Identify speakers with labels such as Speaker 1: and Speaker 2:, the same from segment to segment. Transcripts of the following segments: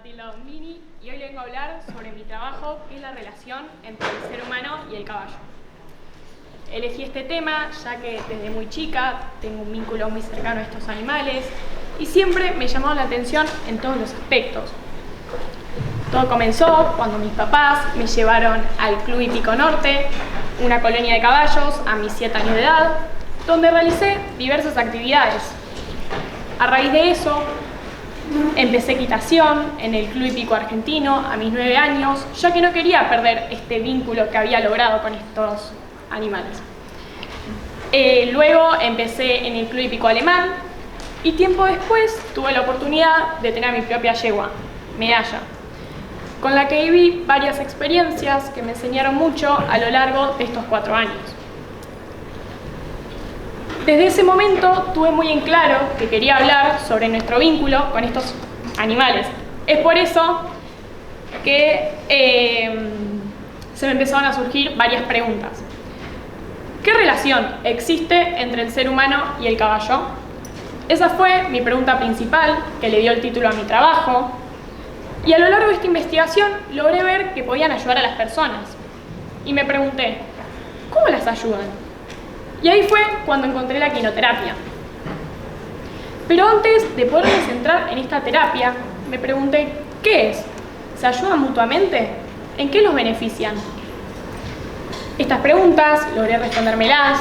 Speaker 1: Matilda Domini y hoy le vengo a hablar sobre mi trabajo, que es la relación entre el ser humano y el caballo. Elegí este tema ya que desde muy chica tengo un vínculo muy cercano a estos animales y siempre me llamó la atención en todos los aspectos. Todo comenzó cuando mis papás me llevaron al Club Hípico Norte, una colonia de caballos, a mis 7 años de edad, donde realicé diversas actividades. A raíz de eso, empecé equitación en el Club Hípico Argentino a mis 9 años, ya que no quería perder este vínculo que había logrado con estos animales. Luego empecé en el Club Hípico Alemán y tiempo después tuve la oportunidad de tener mi propia yegua, Medalla, con la que viví varias experiencias que me enseñaron mucho a lo largo de estos 4 años. Desde ese momento tuve muy en claro que quería hablar sobre nuestro vínculo con estos animales. Es por eso que se me empezaron a surgir varias preguntas. ¿Qué relación existe entre el ser humano y el caballo? Esa fue mi pregunta principal, que le dio el título a mi trabajo. Y a lo largo de esta investigación logré ver que podían ayudar a las personas. Y me pregunté, ¿cómo las ayudan? Y ahí fue cuando encontré la equinoterapia. Pero antes de poderme centrar en esta terapia, me pregunté, ¿qué es? ¿Se ayudan mutuamente? ¿En qué los benefician? Estas preguntas logré respondérmelas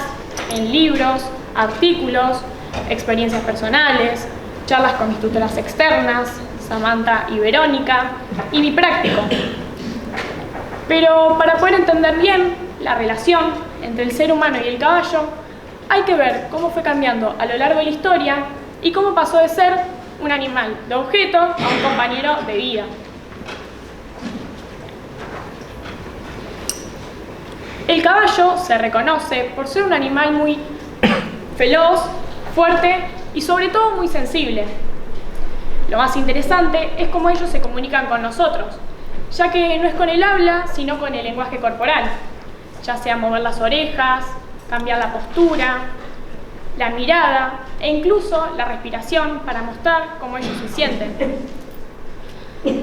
Speaker 1: en libros, artículos, experiencias personales, charlas con mis tutoras externas, Samantha y Verónica, y mi práctico. Pero para poder entender bien la relación entre el ser humano y el caballo, hay que ver cómo fue cambiando a lo largo de la historia y cómo pasó de ser un animal de objeto a un compañero de vida. El caballo se reconoce por ser un animal muy veloz, fuerte y sobre todo muy sensible. Lo más interesante es cómo ellos se comunican con nosotros, ya que no es con el habla, sino con el lenguaje corporal, ya sea mover las orejas, cambiar la postura, la mirada e incluso la respiración para mostrar cómo ellos se sienten.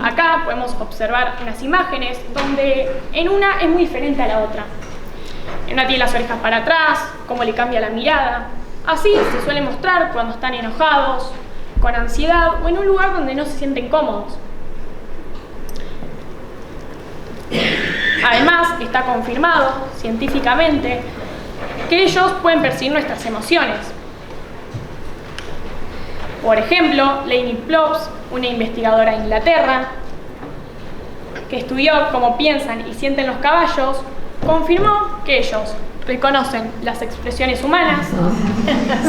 Speaker 1: Acá podemos observar unas imágenes donde en una es muy diferente a la otra. En una tiene las orejas para atrás, cómo le cambia la mirada. Así se suele mostrar cuando están enojados, con ansiedad o en un lugar donde no se sienten cómodos. Además, está confirmado científicamente que ellos pueden percibir nuestras emociones. Por ejemplo, Lainey Plops, una investigadora de Inglaterra, que estudió cómo piensan y sienten los caballos, confirmó que ellos reconocen las expresiones humanas,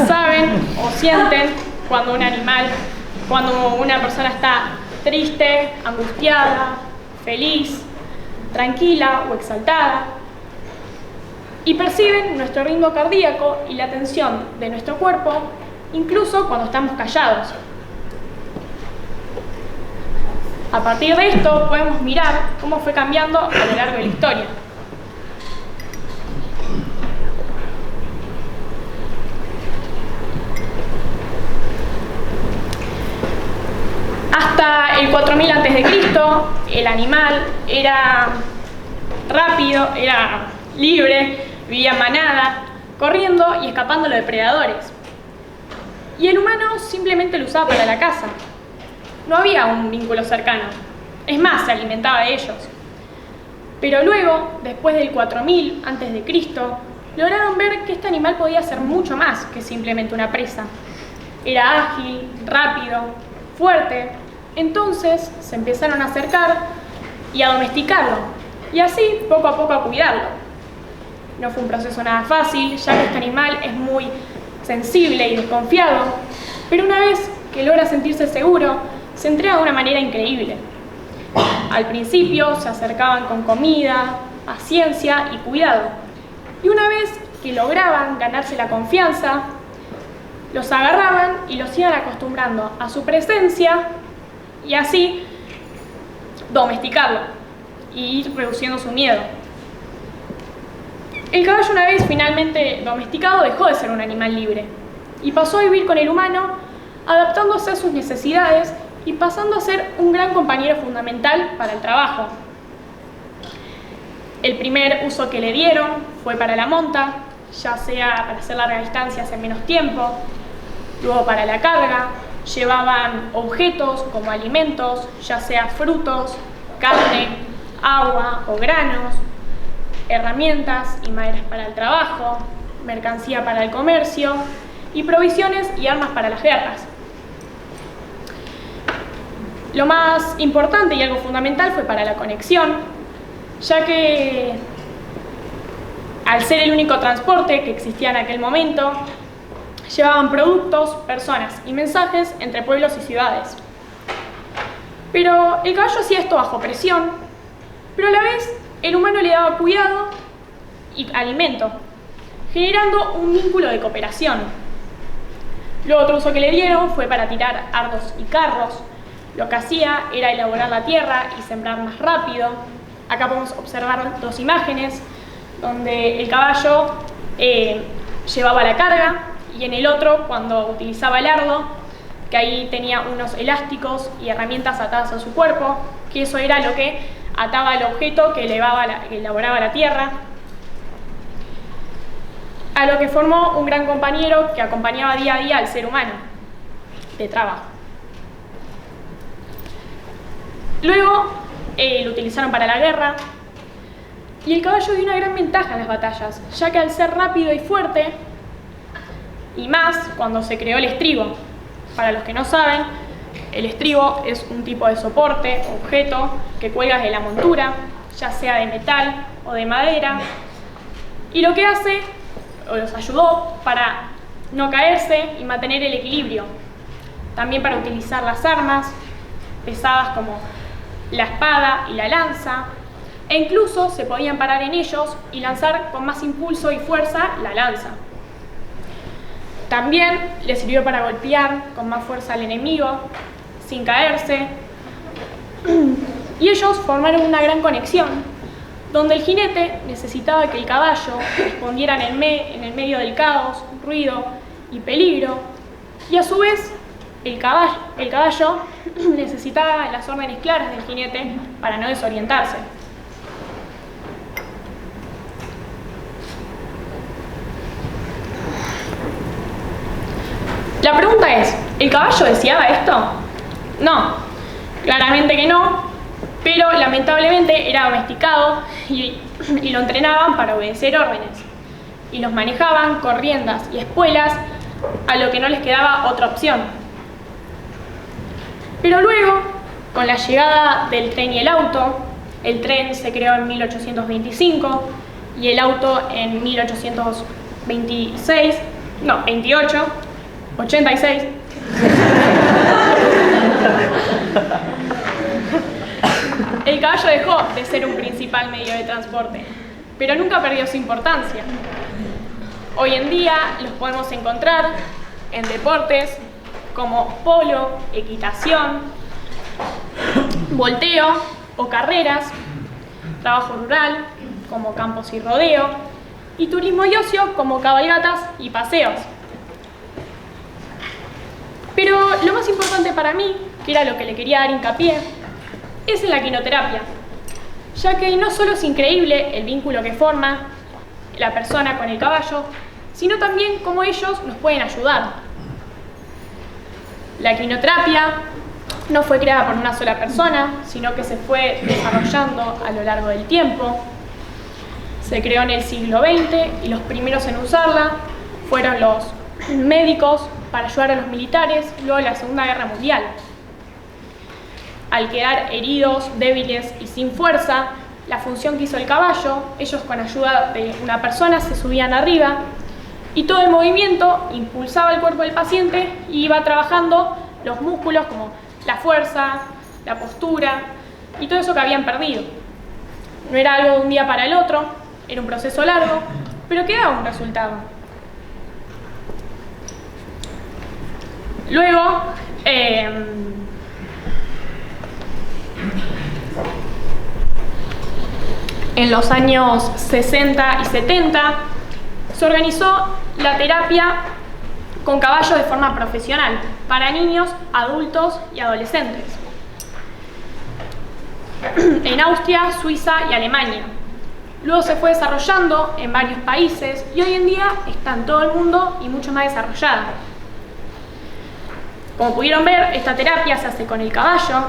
Speaker 1: saben o sienten cuando una persona está triste, angustiada, feliz, tranquila o exaltada, y perciben nuestro ritmo cardíaco y la tensión de nuestro cuerpo, incluso cuando estamos callados. A partir de esto podemos mirar cómo fue cambiando a lo largo de la historia. Hasta el 4000 a.C., el animal era rápido, era libre, vivía en manada, corriendo y escapando de depredadores. Y el humano simplemente lo usaba para la caza. No había un vínculo cercano. Es más, se alimentaba de ellos. Pero luego, después del 4000 a.C., lograron ver que este animal podía ser mucho más que simplemente una presa. Era ágil, rápido, fuerte. Entonces se empezaron a acercar y a domesticarlo, y así poco a poco a cuidarlo. No fue un proceso nada fácil, ya que este animal es muy sensible y desconfiado, pero una vez que logra sentirse seguro, se entrega de una manera increíble. Al principio se acercaban con comida, paciencia y cuidado, y una vez que lograban ganarse la confianza, los agarraban y los iban acostumbrando a su presencia y así domesticarlo y ir reduciendo su miedo. El caballo, una vez finalmente domesticado, dejó de ser un animal libre y pasó a vivir con el humano, adaptándose a sus necesidades y pasando a ser un gran compañero fundamental para el trabajo. El primer uso que le dieron fue para la monta, ya sea para hacer largas distancias en menos tiempo, luego para la carga. Llevaban objetos como alimentos, ya sea frutos, carne, agua o granos, herramientas y maderas para el trabajo, mercancía para el comercio y provisiones y armas para las guerras. Lo más importante y algo fundamental fue para la conexión, ya que al ser el único transporte que existía en aquel momento, llevaban productos, personas y mensajes entre pueblos y ciudades. Pero el caballo hacía esto bajo presión, pero a la vez el humano le daba cuidado y alimento, generando un vínculo de cooperación. Luego otro uso que le dieron fue para tirar ardos y carros. Lo que hacía era elaborar la tierra y sembrar más rápido. Acá podemos observar dos imágenes donde el caballo llevaba la carga y en el otro cuando utilizaba el ardo, que ahí tenía unos elásticos y herramientas atadas a su cuerpo, que eso era lo que ataba el objeto que elaboraba la tierra, a lo que formó un gran compañero que acompañaba día a día al ser humano de trabajo. Luego lo utilizaron para la guerra y el caballo dio una gran ventaja en las batallas, ya que al ser rápido y fuerte, y más cuando se creó el estribo. Para los que no saben, el estribo es un tipo de soporte, objeto, que cuelgas de la montura, ya sea de metal o de madera, y lo que hace, o los ayudó para no caerse y mantener el equilibrio. También para utilizar las armas pesadas como la espada y la lanza, e incluso se podían parar en ellos y lanzar con más impulso y fuerza la lanza. También le sirvió para golpear con más fuerza al enemigo, sin caerse. Y ellos formaron una gran conexión, donde el jinete necesitaba que el caballo respondiera en el medio del caos, ruido y peligro, y a su vez el caballo necesitaba las órdenes claras del jinete para no desorientarse. La pregunta es, ¿el caballo deseaba esto? No, claramente que no, pero lamentablemente era domesticado y lo entrenaban para obedecer órdenes, y los manejaban con riendas y espuelas, a lo que no les quedaba otra opción. Pero luego, con la llegada del tren y el auto, el tren se creó en 1825 y el auto en 86. El caballo dejó de ser un principal medio de transporte, pero nunca perdió su importancia. Hoy en día los podemos encontrar en deportes como polo, equitación, volteo o carreras, trabajo rural como campos y rodeo, y turismo y ocio como cabalgatas y paseos. Pero lo más importante para mí, que era lo que le quería dar hincapié, es en la quinoterapia, ya que no solo es increíble el vínculo que forma la persona con el caballo, sino también cómo ellos nos pueden ayudar. La quinoterapia no fue creada por una sola persona, sino que se fue desarrollando a lo largo del tiempo. Se creó en el siglo XX y los primeros en usarla fueron los médicos para ayudar a los militares luego de la Segunda Guerra Mundial. Al quedar heridos, débiles y sin fuerza, la función que hizo el caballo, ellos con ayuda de una persona se subían arriba y todo el movimiento impulsaba el cuerpo del paciente y iba trabajando los músculos como la fuerza, la postura y todo eso que habían perdido. No era algo de un día para el otro, era un proceso largo, pero quedaba un resultado. Luego, en los años 60 y 70, se organizó la terapia con caballos de forma profesional. para niños, adultos y adolescentes. En Austria, Suiza y Alemania. Luego se fue desarrollando en varios países y hoy en día está en todo el mundo y mucho más desarrollada. Como pudieron ver, esta terapia se hace con el caballo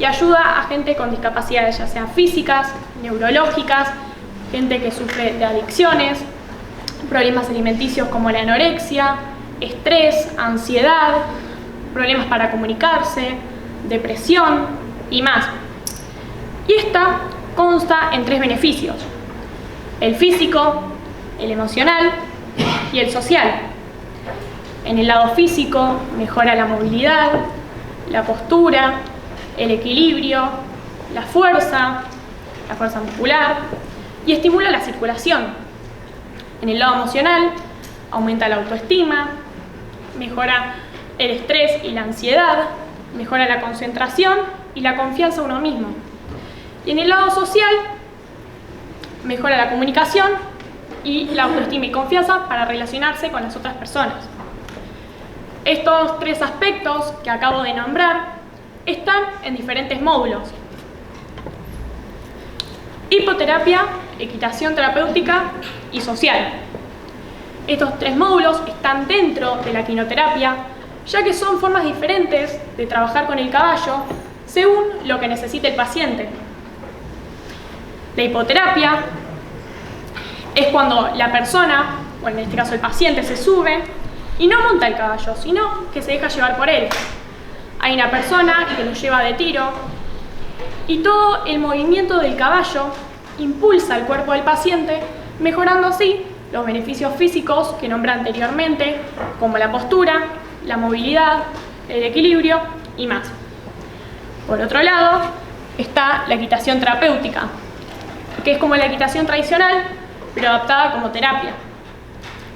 Speaker 1: y ayuda a gente con discapacidades, ya sean físicas, neurológicas, gente que sufre de adicciones, problemas alimenticios como la anorexia, estrés, ansiedad, problemas para comunicarse, depresión y más. Y esta consta en 3 beneficios: el físico, el emocional y el social. En el lado físico mejora la movilidad, la postura, el equilibrio, la fuerza muscular y estimula la circulación. En el lado emocional aumenta la autoestima, mejora el estrés y la ansiedad, mejora la concentración y la confianza en uno mismo. Y en el lado social mejora la comunicación y la autoestima y confianza para relacionarse con las otras personas. Estos 3 aspectos que acabo de nombrar están en diferentes módulos: hipoterapia, equitación terapéutica y social. Estos 3 módulos están dentro de la quinoterapia, ya que son formas diferentes de trabajar con el caballo según lo que necesite el paciente. La hipoterapia es cuando la persona, o en este caso el paciente, se sube y no monta el caballo, sino que se deja llevar por él. Hay una persona que lo lleva de tiro y todo el movimiento del caballo impulsa el cuerpo del paciente, mejorando así los beneficios físicos que nombré anteriormente, como la postura, la movilidad, el equilibrio y más. Por otro lado, está la equitación terapéutica, que es como la equitación tradicional, pero adaptada como terapia.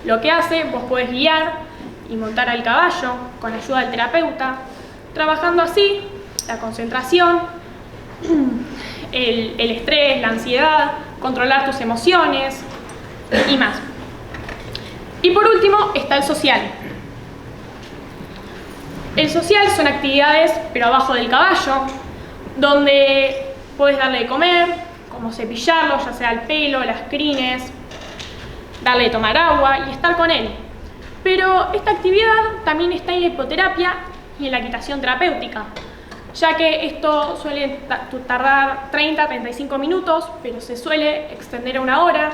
Speaker 1: Lo que hace, vos podés guiar y montar al caballo con ayuda del terapeuta, trabajando así la concentración, el estrés, la ansiedad, controlar tus emociones y más. Y por último está el social. El social son actividades, pero abajo del caballo, donde podés darle de comer, como cepillarlo, ya sea el pelo, las crines, darle de tomar agua y estar con él. Pero esta actividad también está en la hipoterapia y en la equitación terapéutica, ya que esto suele tardar 30-35 minutos, pero se suele extender a 1 hora,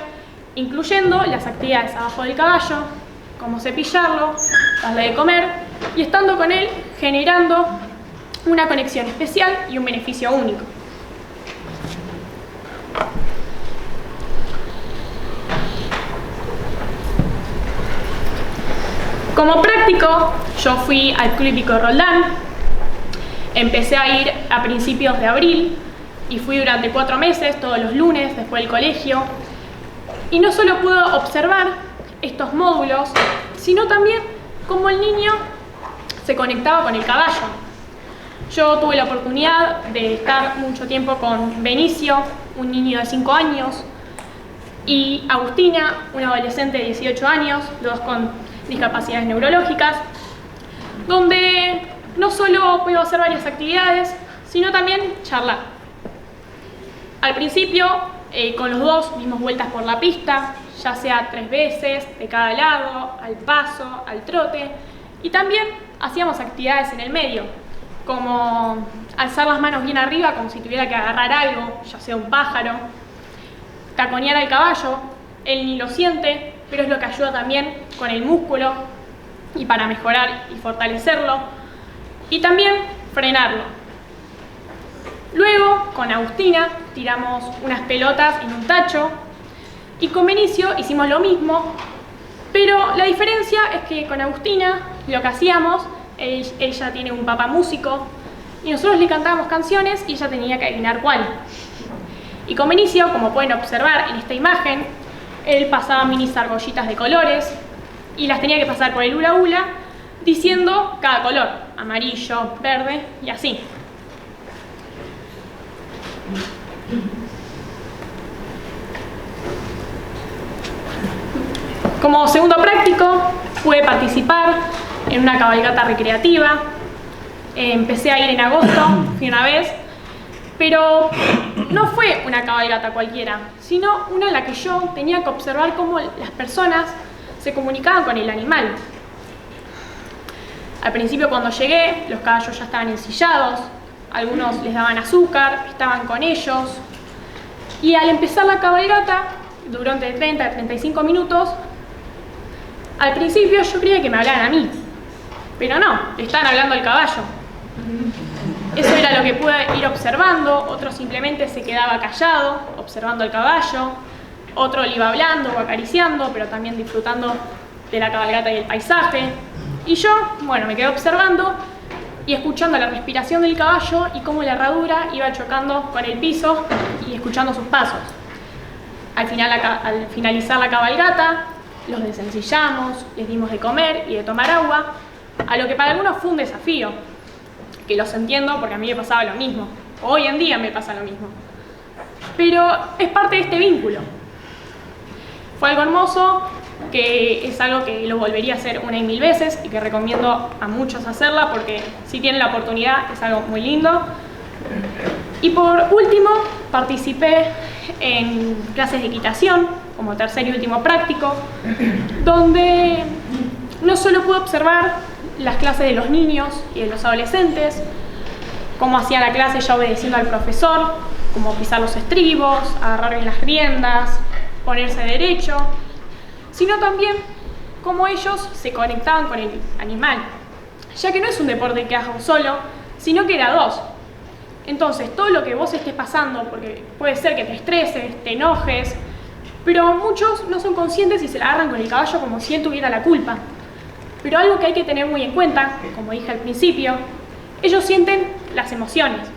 Speaker 1: incluyendo las actividades abajo del caballo, como cepillarlo, darle de comer y estando con él generando una conexión especial y un beneficio único. Como práctico, yo fui al Club Hípico Roldán. Empecé a ir a principios de abril y fui durante 4 meses, todos los lunes, después del colegio. Y no solo pude observar estos módulos, sino también cómo el niño se conectaba con el caballo. Yo tuve la oportunidad de estar mucho tiempo con Benicio, un niño de 5 años, y Agustina, una adolescente de 18 años, los dos con discapacidades neurológicas, donde no solo puedo hacer varias actividades, sino también charlar. Al principio, con los dos dimos vueltas por la pista, ya sea 3 veces, de cada lado, al paso, al trote, y también hacíamos actividades en el medio, como alzar las manos bien arriba como si tuviera que agarrar algo, ya sea un pájaro, taconear al caballo, él ni lo siente, pero es lo que ayuda también con el músculo y para mejorar y fortalecerlo, y también frenarlo. Luego, con Agustina, tiramos unas pelotas en un tacho y con Benicio hicimos lo mismo, pero la diferencia es que con Agustina lo que hacíamos, ella tiene un papá músico y nosotros le cantábamos canciones y ella tenía que adivinar cuál. Y con Benicio, como pueden observar en esta imagen, él pasaba mini argollitas de colores y las tenía que pasar por el hula hula diciendo cada color, amarillo, verde y así. Como segundo práctico, pude participar en una cabalgata recreativa. Empecé a ir en agosto, fui una vez, pero no fue una cabalgata cualquiera, sino una en la que yo tenía que observar cómo las personas se comunicaban con el animal. Al principio, cuando llegué, los caballos ya estaban ensillados, algunos les daban azúcar, estaban con ellos, y al empezar la cabalgata, duró entre 30 y 35 minutos, al principio yo creía que me hablaban a mí, pero no, le estaban hablando al caballo. Eso era lo que pude ir observando. Otro simplemente se quedaba callado, observando al caballo, otro le iba hablando o acariciando, pero también disfrutando de la cabalgata y el paisaje. Y yo, bueno, me quedé observando y escuchando la respiración del caballo y cómo la herradura iba chocando con el piso y escuchando sus pasos. Al finalizar la cabalgata, los desencillamos, les dimos de comer y de tomar agua, a lo que para algunos fue un desafío, que los entiendo porque a mí me pasaba lo mismo. Hoy en día me pasa lo mismo. Pero es parte de este vínculo. Fue algo hermoso, que es algo que lo volvería a hacer 1 y 1000 veces y que recomiendo a muchos hacerla porque si tienen la oportunidad es algo muy lindo. Y por último, participé en clases de equitación como tercer y último práctico, donde no solo pude observar las clases de los niños y de los adolescentes, cómo hacían la clase ya obedeciendo al profesor, cómo pisar los estribos, agarrar bien las riendas, ponerse derecho, sino también cómo ellos se conectaban con el animal, ya que no es un deporte que hagas solo, sino que era dos. Entonces, todo lo que vos estés pasando, porque puede ser que te estreses, te enojes, pero muchos no son conscientes y se la agarran con el caballo como si él tuviera la culpa. Pero algo que hay que tener muy en cuenta, como dije al principio, ellos sienten las emociones.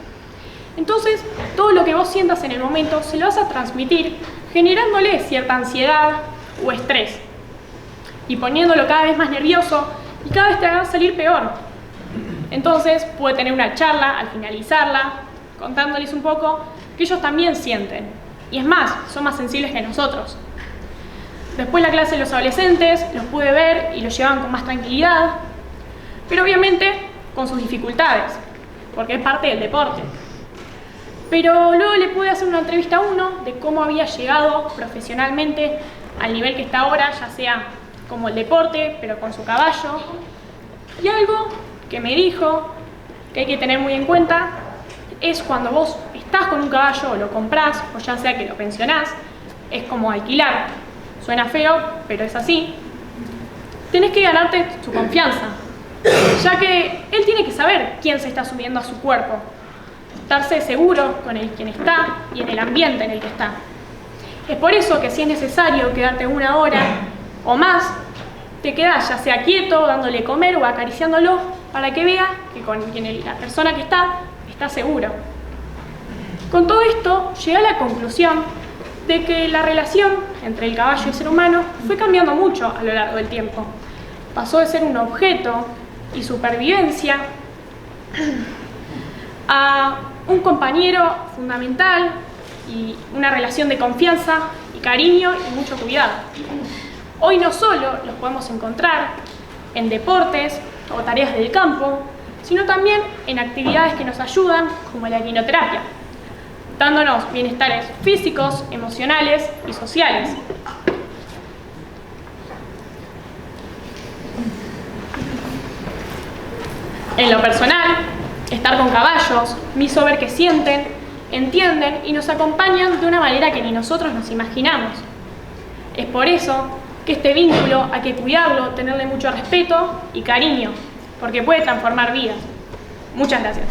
Speaker 1: Entonces, todo lo que vos sientas en el momento se lo vas a transmitir, generándole cierta ansiedad o estrés, y poniéndolo cada vez más nervioso y cada vez te va a salir peor. Entonces, puede tener una charla al finalizarla, contándoles un poco que ellos también sienten. Y es más, son más sensibles que nosotros. Después la clase de los adolescentes, los pude ver y los llevaban con más tranquilidad, pero obviamente con sus dificultades, porque es parte del deporte. Pero luego le pude hacer una entrevista a uno de cómo había llegado profesionalmente al nivel que está ahora, ya sea como el deporte, pero con su caballo. Y algo que me dijo que hay que tener muy en cuenta es cuando vos estás con un caballo o lo comprás, o ya sea que lo pensionás, es como alquilar. Suena feo, pero es así. Tenés que ganarte su confianza, ya que él tiene que saber quién se está subiendo a su cuerpo, estarse seguro con quien está y en el ambiente en el que está. Es por eso que si es necesario quedarte 1 hora o más, te quedás ya sea quieto, dándole comer o acariciándolo para que vea que con la persona que está seguro. Con todo esto, llegué a la conclusión de que la relación entre el caballo y el ser humano fue cambiando mucho a lo largo del tiempo. Pasó de ser un objeto y supervivencia a un compañero fundamental y una relación de confianza y cariño y mucho cuidado. Hoy no solo los podemos encontrar en deportes o tareas del campo, sino también en actividades que nos ayudan como la equinoterapia, dándonos bienestares físicos, emocionales y sociales. En lo personal, estar con caballos me hizo ver que sienten, entienden y nos acompañan de una manera que ni nosotros nos imaginamos. Es por eso que este vínculo hay que cuidarlo, tenerle mucho respeto y cariño, porque puede transformar vidas. Muchas gracias.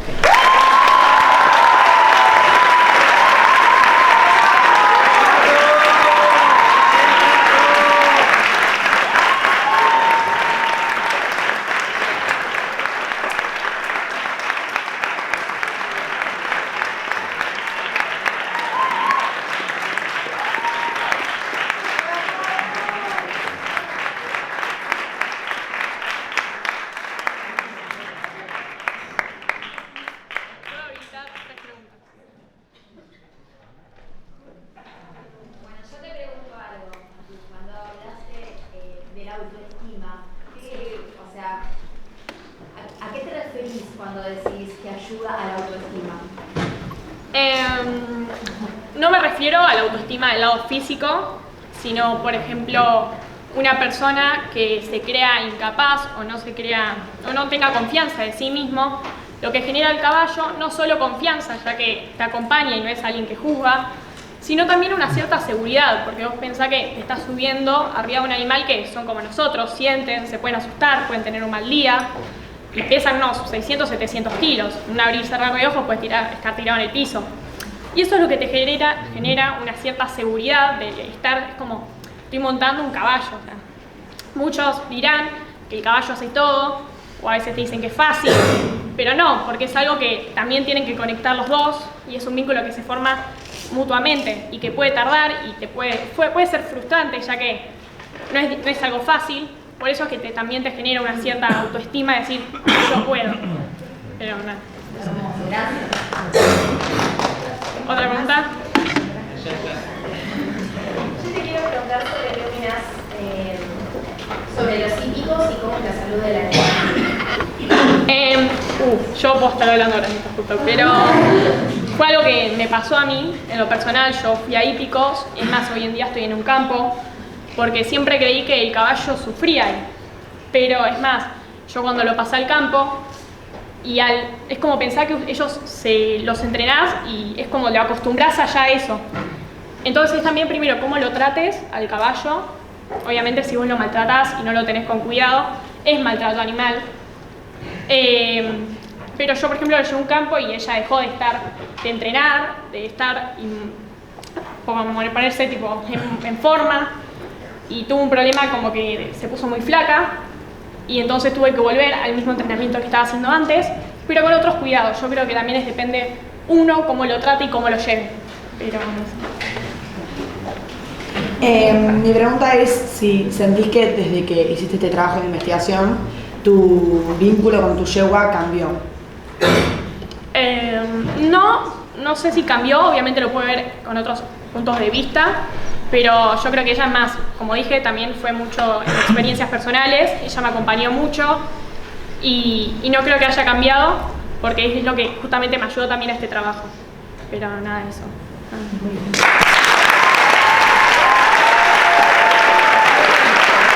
Speaker 1: No me refiero a la autoestima del lado físico, sino, por ejemplo, una persona que se crea incapaz o no tenga confianza de sí mismo. Lo que genera el caballo no solo confianza, ya que te acompaña y no es alguien que juzga, sino también una cierta seguridad, porque vos pensás que te estás subiendo arriba de un animal que son como nosotros, sienten, se pueden asustar, pueden tener un mal día, y pesan unos 600, 700 kilos. En un abrir y cerrar de ojos puedes estar tirado en el piso. Y eso es lo que te genera una cierta seguridad de estar, es como, estoy montando un caballo. O sea, muchos dirán que el caballo hace todo, o a veces te dicen que es fácil, pero no, porque es algo que también tienen que conectar los dos, y es un vínculo que se forma mutuamente, y que puede tardar, y puede ser frustrante, ya que no es algo fácil. Por eso es que también te genera una cierta autoestima, de decir, yo puedo. Pero nada. ¿Otra pregunta?
Speaker 2: Yo te quiero preguntar sobre qué opinas sobre los hípicos y cómo es la salud de la gente.
Speaker 1: Yo puedo estar hablando ahora mismo justo, pero fue algo que me pasó a mí, en lo personal. Yo fui a hípicos, es más, hoy en día estoy en un campo, porque siempre creí que el caballo sufría ahí. Pero es más, yo cuando lo pasé al campo, es como pensar que ellos los entrenás y es como lo acostumbrás allá a eso. Entonces también primero cómo lo trates al caballo. Obviamente si vos lo maltratás y no lo tenés con cuidado, es maltrato animal. Pero yo por ejemplo lo llevé a un campo y ella dejó de entrenar, de estar, como ponerse tipo en forma, y tuvo un problema como que se puso muy flaca, y entonces tuve que volver al mismo entrenamiento que estaba haciendo antes, pero con otros cuidados. Yo creo que también depende uno cómo lo trate y cómo lo lleve. Pero
Speaker 3: mi pregunta es si sentís que desde que hiciste este trabajo de investigación, tu vínculo con tu yegua cambió.
Speaker 1: No sé si cambió, obviamente lo puedo ver con otros puntos de vista, pero yo creo que ella más, como dije, también fue mucho en experiencias personales. Ella me acompañó mucho y no creo que haya cambiado, porque es lo que justamente me ayudó también a este trabajo. Pero nada de eso.